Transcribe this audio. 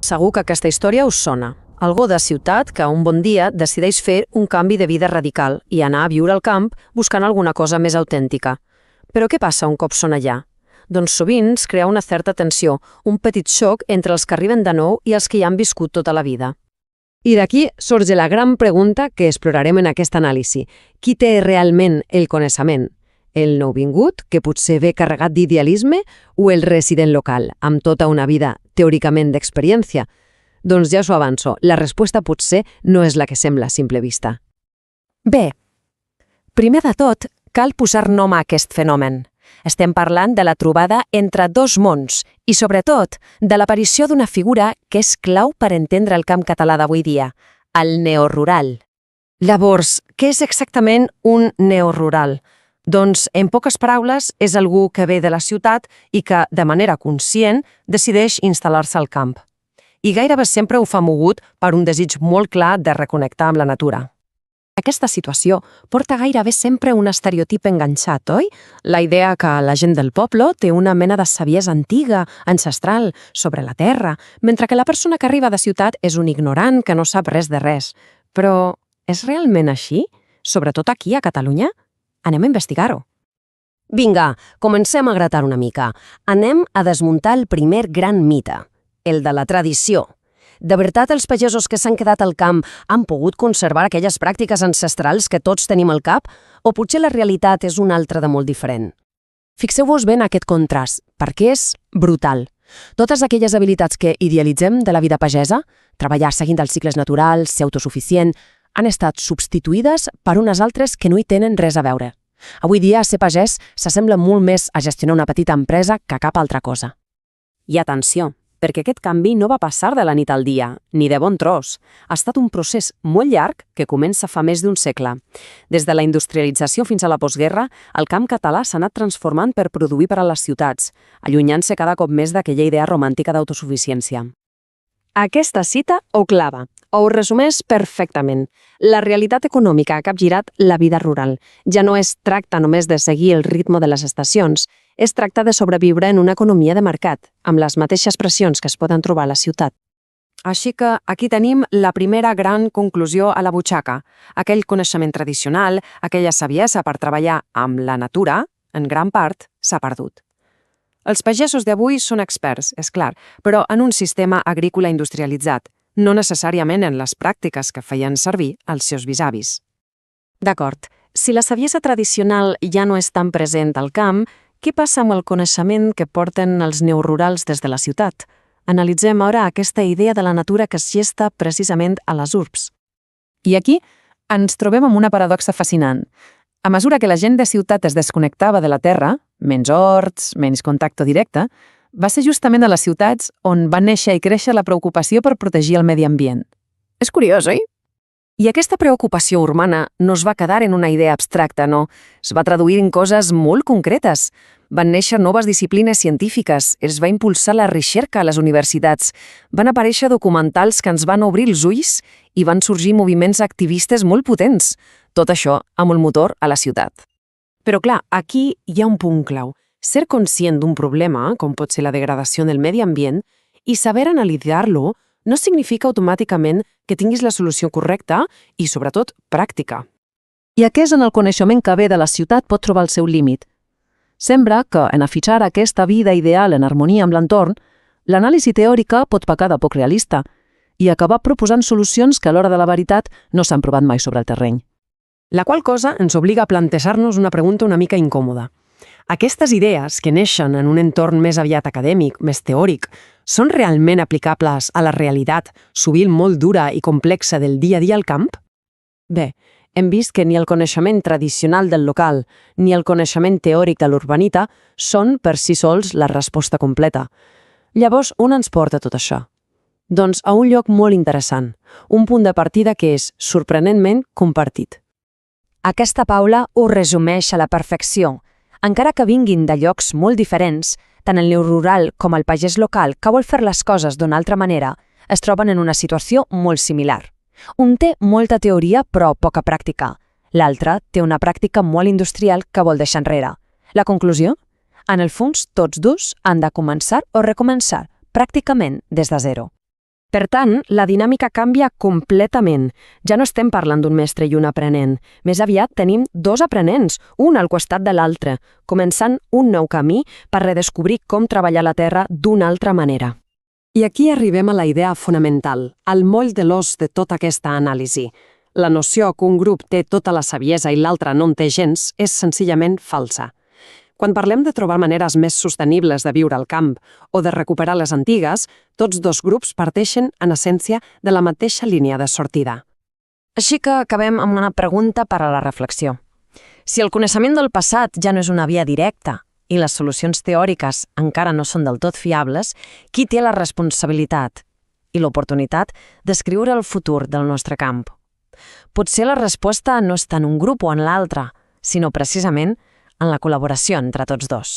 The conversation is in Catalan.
Segur que aquesta història us sona. Algú de ciutat que un bon dia decideix fer un canvi de vida radical i anar a viure al camp buscant alguna cosa més autèntica. Però què passa un cop són allà? Doncs sovint es crea una certa tensió, un petit xoc entre els que arriben de nou i els que hi han viscut tota la vida. I d'aquí sorge la gran pregunta que explorarem en aquesta anàlisi. Qui té realment el coneixement? El nouvingut, que potser ve carregat d'idealisme, o el resident local, amb tota una vida teòricament d'experiència? Doncs ja us ho avanço, la resposta potser no és la que sembla a simple vista. Bé, primer de tot, cal posar nom a aquest fenomen. Estem parlant de la trobada entre dos mons i, sobretot, de l'aparició d'una figura que és clau per entendre el camp català d'avui dia, el neorural. Llavors, què és exactament un neorural? Doncs, en poques paraules, és algú que ve de la ciutat i que, de manera conscient, decideix instal·lar-se al camp. I gairebé sempre ho fa mogut per un desig molt clar de reconnectar amb la natura. Aquesta situació porta gairebé sempre un estereotip enganxat, oi? La idea que la gent del poble té una mena de saviesa antiga, ancestral, sobre la terra, mentre que la persona que arriba de ciutat és un ignorant que no sap res de res. Però és realment així? Sobretot aquí, a Catalunya? Anem a investigar-ho. Vinga, comencem a gratar una mica. Anem a desmuntar el primer gran mite, el de la tradició. De veritat, els pagesos que s'han quedat al camp han pogut conservar aquelles pràctiques ancestrals que tots tenim al cap? O potser la realitat és una altra de molt diferent? Fixeu-vos bé en aquest contrast, perquè és brutal. Totes aquelles habilitats que idealitzem de la vida pagesa, treballar seguint els cicles naturals, ser autosuficient, han estat substituïdes per unes altres que no hi tenen res a veure. Avui dia, ser pagès s'assembla molt més a gestionar una petita empresa que cap altra cosa. I atenció, perquè aquest canvi no va passar de la nit al dia, ni de bon tros. Ha estat un procés molt llarg que comença fa més d'un segle. Des de la industrialització fins a la postguerra, el camp català s'ha anat transformant per produir per a les ciutats, allunyant-se cada cop més d'aquella idea romàntica d'autosuficiència. Aquesta cita ho clava, ho resumeix perfectament. La realitat econòmica ha capgirat la vida rural. Ja no es tracta només de seguir el ritme de les estacions, es tracta de sobreviure en una economia de mercat, amb les mateixes pressions que es poden trobar a la ciutat. Així que aquí tenim la primera gran conclusió a la butxaca. Aquell coneixement tradicional, aquella saviesa per treballar amb la natura, en gran part, s'ha perdut. Els pagesos d'avui són experts, és clar, però en un sistema agrícola industrialitzat, no necessàriament en les pràctiques que feien servir els seus bisavis. D'acord, si la saviesa tradicional ja no és tan present al camp, què passa amb el coneixement que porten els neorurals des de la ciutat? Analitzem ara aquesta idea de la natura que es gesta precisament a les urbs. I aquí ens trobem amb una paradoxa fascinant. A mesura que la gent de ciutat es desconnectava de la terra, menys horts, menys contacte directe, va ser justament a les ciutats on va néixer i créixer la preocupació per protegir el medi ambient. És curiós, oi? I aquesta preocupació urbana no es va quedar en una idea abstracta, no. Es va traduir en coses molt concretes. Van néixer noves disciplines científiques, es va impulsar la recerca a les universitats, van aparèixer documentals que ens van obrir els ulls i van sorgir moviments activistes molt potents. Tot això amb el motor a la ciutat. Però clar, aquí hi ha un punt clau. Ser conscient d'un problema, com pot ser la degradació del medi ambient, i saber analitzar-lo no significa automàticament que tinguis la solució correcta i, sobretot, pràctica. I aquest en el coneixement que ve de la ciutat pot trobar el seu límit. Sembla que, en afitxar aquesta vida ideal en harmonia amb l'entorn, l'anàlisi teòrica pot pecar de poc realista i acabar proposant solucions que a l'hora de la veritat no s'han provat mai sobre el terreny. La qual cosa ens obliga a plantejar-nos una pregunta una mica incòmoda. Aquestes idees que neixen en un entorn més aviat acadèmic, més teòric, són realment aplicables a la realitat, sovint molt dura i complexa del dia a dia al camp? Bé, hem vist que ni el coneixement tradicional del local ni el coneixement teòric de l'urbanita són per si sols la resposta completa. Llavors, on ens porta tot això? Doncs a un lloc molt interessant, un punt de partida que és, sorprenentment, compartit. Aquesta Paula ho resumeix a la perfecció. Encara que vinguin de llocs molt diferents, tant el neorural com el pagès local que vol fer les coses d'una altra manera, es troben en una situació molt similar. Un té molta teoria però poca pràctica. L'altre té una pràctica molt industrial que vol deixar enrere. La conclusió? En el fons, tots dos han de començar o recomençar, pràcticament des de zero. Per tant, la dinàmica canvia completament. Ja no estem parlant d'un mestre i un aprenent. Més aviat tenim dos aprenents, un al costat de l'altre, començant un nou camí per redescobrir com treballar la terra d'una altra manera. I aquí arribem a la idea fonamental, al moll de l'os de tota aquesta anàlisi. La noció que un grup té tota la saviesa i l'altre no en té gens és senzillament falsa. Quan parlem de trobar maneres més sostenibles de viure al camp o de recuperar les antigues, tots dos grups parteixen, en essència, de la mateixa línia de sortida. Així que acabem amb una pregunta per a la reflexió. Si el coneixement del passat ja no és una via directa i les solucions teòriques encara no són del tot fiables, qui té la responsabilitat i l'oportunitat d'escriure el futur del nostre camp? Potser la resposta no està en un grup o en l'altre, sinó precisament en la col·laboració entre tots dos.